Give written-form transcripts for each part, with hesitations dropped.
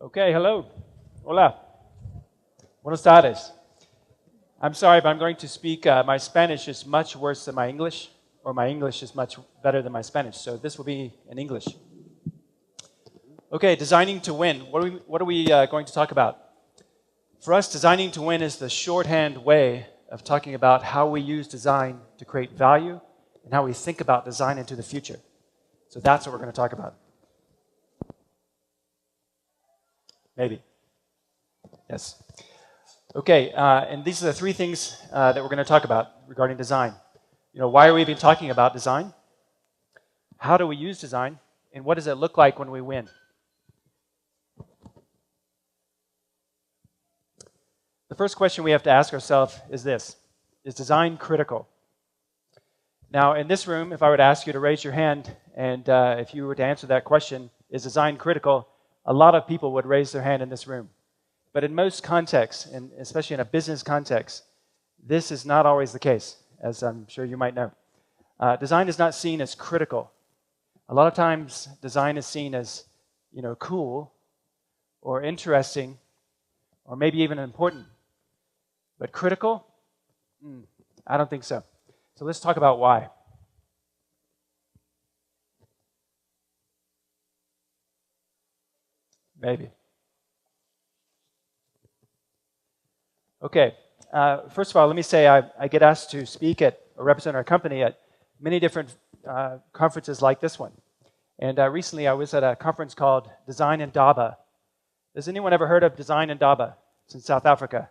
Okay, hello. Hola. Buenos tardes. I'm sorry, but I'm going to speak. My Spanish is much worse than my English, or my English is much better than my Spanish, so this will be in English. Okay, designing to win. What are we going to talk about? For us, designing to win is the shorthand way of talking about how we use design to create value and how we think about design into the future. So that's what we're going to talk about. Maybe. Yes. Okay, and these are the three things that we're going to talk about regarding design. Why are we even talking about design? How do we use design? And what does it look like when we win? The first question we have to ask ourselves is this: is design critical? Now, in this room, if I were to ask you to raise your hand, and if you were to answer that question, is design critical? A lot of people would raise their hand in this room. But in most contexts, and especially in a business context, this is not always the case, as I'm sure you might know. Design is not seen as critical. A lot of times, design is seen as, cool or interesting or maybe even important. But critical? I don't think so. So let's talk about why. Maybe. Okay. First of all, let me say I get asked to speak at or represent our company at many different conferences like this one. And recently I was at a conference called Design Indaba. Has anyone ever heard of Design Indaba? It's in South Africa.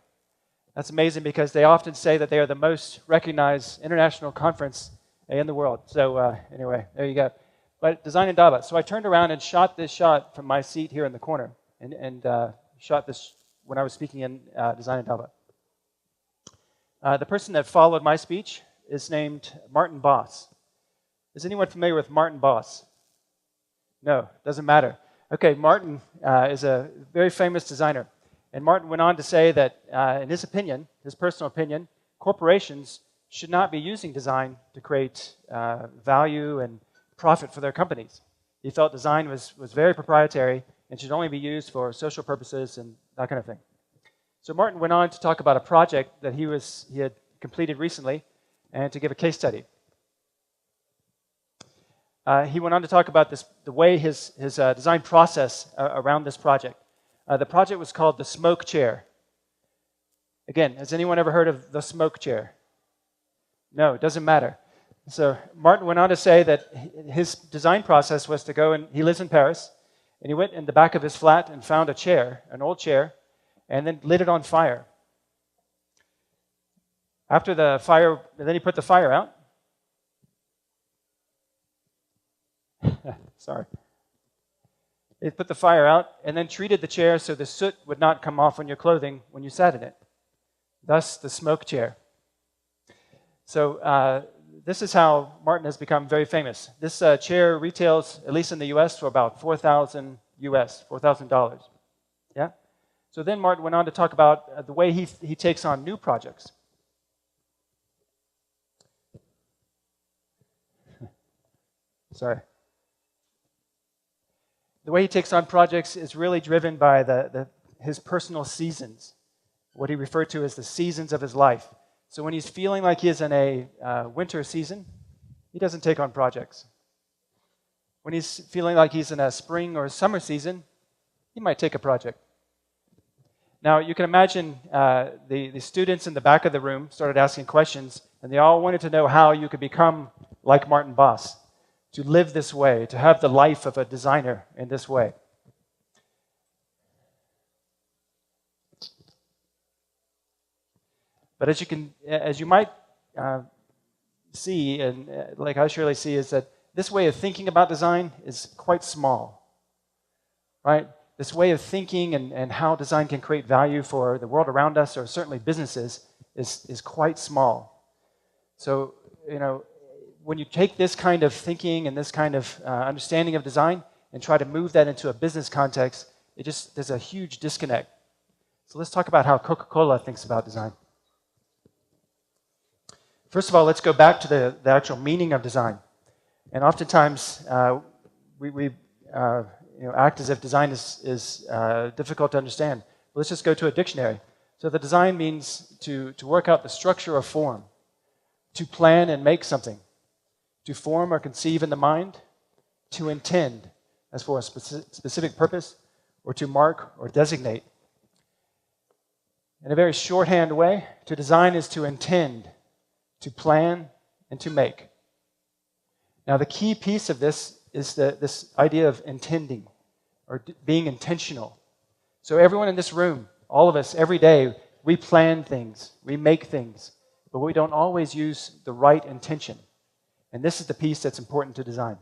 That's amazing because they often say that they are the most recognized international conference in the world. So anyway, there you go. But Design Indaba. So I turned around and shot this shot from my seat here in the corner and shot this when I was speaking in Design Indaba. The person that followed my speech is named Martin Boss. Is anyone familiar with Martin Boss? No, doesn't matter. Okay, Martin is a very famous designer. And Martin went on to say that, in his opinion, his personal opinion, corporations should not be using design to create value and profit for their companies. He felt design was very proprietary and should only be used for social purposes and that kind of thing. So Martin went on to talk about a project that he had completed recently and to give a case study. He went on to talk about the way his design process around this project. The project was called the smoke chair. Again, has anyone ever heard of the smoke chair? No, it doesn't matter. So Martin went on to say that his design process was to go, and he lives in Paris, and he went in the back of his flat and found a chair, an old chair, and then lit it on fire. After the fire, then he put the fire out. Sorry. He put the fire out and then treated the chair so the soot would not come off on your clothing when you sat in it. Thus, the smoke chair. So this is how Martin has become very famous. This chair retails, at least in the U.S., for about $4,000. Yeah? So then Martin went on to talk about the way he takes on new projects. Sorry. The way he takes on projects is really driven by his personal seasons, what he referred to as the seasons of his life. So when he's feeling like he is in a winter season, he doesn't take on projects. When he's feeling like he's in a spring or summer season, he might take a project. Now, you can imagine the students in the back of the room started asking questions, and they all wanted to know how you could become like Martin Boss, to live this way, to have the life of a designer in this way. But as you might see, and like I surely see, is that this way of thinking about design is quite small, right? This way of thinking and how design can create value for the world around us, or certainly businesses, is quite small. So, when you take this kind of thinking and this kind of understanding of design and try to move that into a business context, there's a huge disconnect. So let's talk about how Coca-Cola thinks about design. First of all, let's go back to the actual meaning of design. And oftentimes, act as if design is difficult to understand. But let's just go to a dictionary. So the design means to work out the structure or form, to plan and make something, to form or conceive in the mind, to intend as for a specific purpose, or to mark or designate. In a very shorthand way, to design is to intend, to plan, and to make. Now, the key piece of this is this idea of intending, or being intentional. So everyone in this room, all of us, every day, we plan things, we make things, but we don't always use the right intention. And this is the piece that's important to design.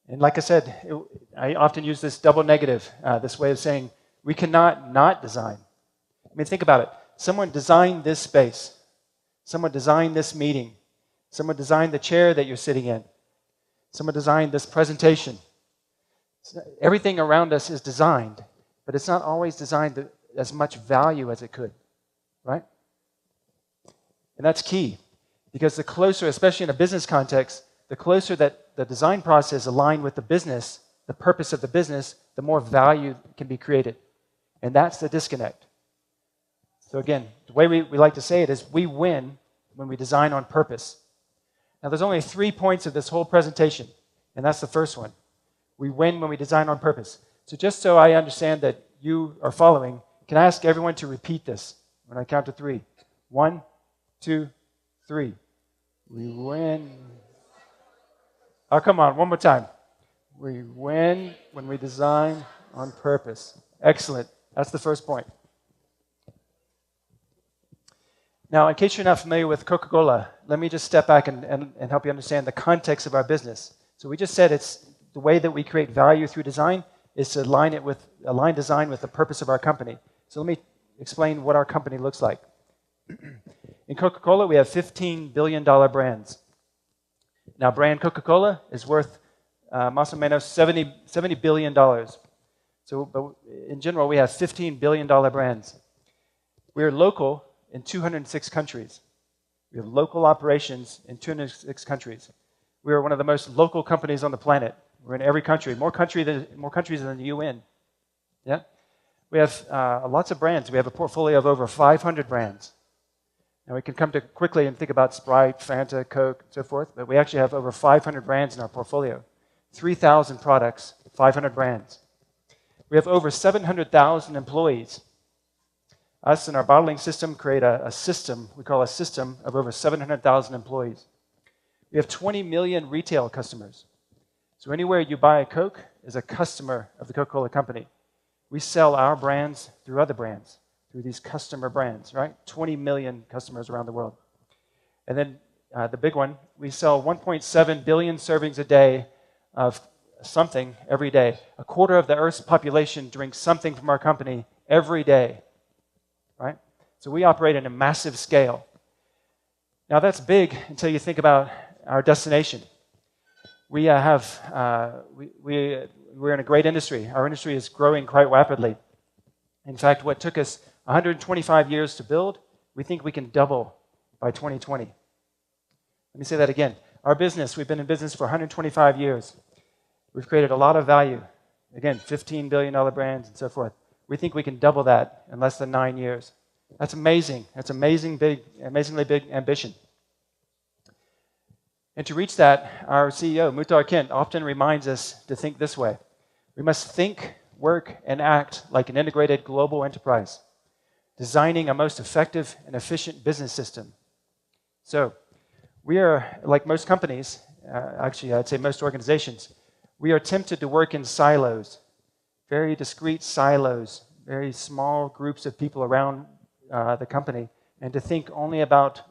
And like I said, I often use this double negative, this way of saying, we cannot not design. I mean, think about it. Someone designed this space. Someone designed this meeting. Someone designed the chair that you're sitting in. Someone designed this presentation. Everything around us is designed, but it's not always designed as much value as it could, right? And that's key, because the closer, especially in a business context, the closer that the design process aligned with the business, the purpose of the business, the more value can be created. And that's the disconnect. So again, the way we like to say it is we win when we design on purpose. Now there's only 3 points of this whole presentation, and that's the first one. We win when we design on purpose. So just so I understand that you are following, can I ask everyone to repeat this when I count to 3? 1, 2, 3. We win. Oh, come on, one more time. We win when we design on purpose. Excellent. That's the first point. Now, in case you're not familiar with Coca-Cola, let me just step back and help you understand the context of our business. So we just said it's the way that we create value through design is to align design with the purpose of our company. So let me explain what our company looks like. In Coca-Cola, we have $15 billion brands. Now, brand Coca-Cola is worth más o menos $70 billion. So, but in general, we have $15 billion brands. We are local in 206 countries. We have local operations in 206 countries. We are one of the most local companies on the planet. We're in every country, more countries than the UN. Yeah, we have lots of brands. We have a portfolio of over 500 brands. Now we can come to quickly and think about Sprite, Fanta, Coke, and so forth, but we actually have over 500 brands in our portfolio. 3,000 products, 500 brands. We have over 700,000 employees. Us and our bottling system create a system, we call a system, of over 700,000 employees. We have 20 million retail customers. So anywhere you buy a Coke is a customer of the Coca-Cola company. We sell our brands through other brands, through these customer brands, right? 20 million customers around the world. And then the big one, we sell 1.7 billion servings a day of something every day. A quarter of the Earth's population drinks something from our company every day, right? So we operate in a massive scale. Now that's big until you think about our destination. We're in a great industry. Our industry is growing quite rapidly. In fact, what took us 125 years to build, we think we can double by 2020. Let me say that again. Our business, we've been in business for 125 years. We've created a lot of value. Again, $15 billion brands and so forth. We think we can double that in less than 9 years. That's amazing. That's amazingly big ambition. And to reach that, our CEO, Muhtar Kent, often reminds us to think this way. We must think, work, and act like an integrated global enterprise, designing a most effective and efficient business system. So, we are, like most companies, actually I'd say most organizations, we are tempted to work in silos, very discrete silos, very small groups of people around the company, and to think only about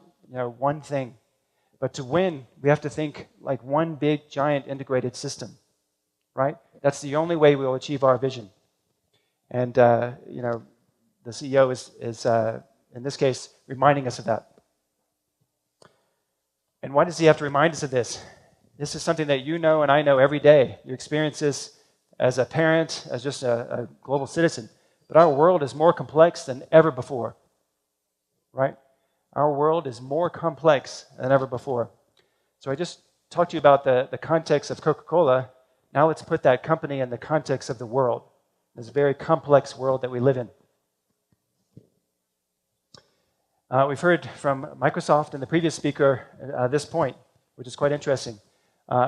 one thing. But to win, we have to think like one big, giant, integrated system, right? That's the only way we'll achieve our vision. And, the CEO is in this case, reminding us of that. And why does he have to remind us of this? This is something that you know and I know every day. You experience this as a parent, as just a global citizen. But our world is more complex than ever before, right? Our world is more complex than ever before. So I just talked to you about the context of Coca-Cola, Now let's put that company in the context of the world, this very complex world that we live in. We've heard from Microsoft and the previous speaker this point, which is quite interesting.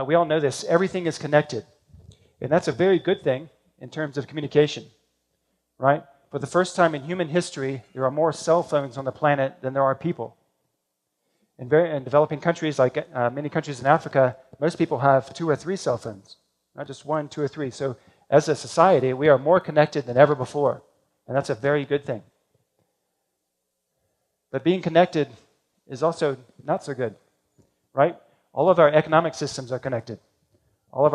We all know this. Everything is connected. And that's a very good thing in terms of communication, right? For the first time in human history, there are more cell phones on the planet than there are people. In developing countries, like many countries in Africa, most people have 2 or 3 cell phones, not just 1, 2, or 3. So as a society, we are more connected than ever before, and that's a very good thing. But being connected is also not so good, right? All of our economic systems are connected. All of our